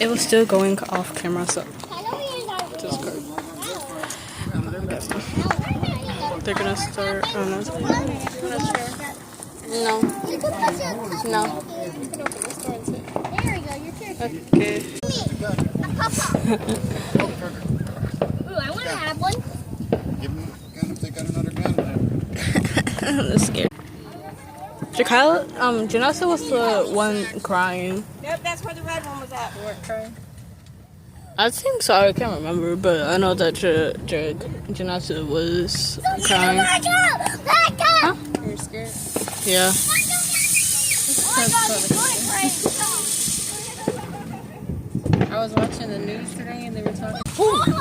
It was still going off camera, so just go. They're gonna start. Oh no. No. No. Okay. Ooh, I want to have one. Give them a gun if they got another gun there. I'm scared. Janessa was the one crying. Yep, that's where the red one was at. Weren't crying. I think so. I can't remember, but I know that Janessa was crying. Huh? You were scared? Yeah. I was watching the news today and they were talking. Ooh.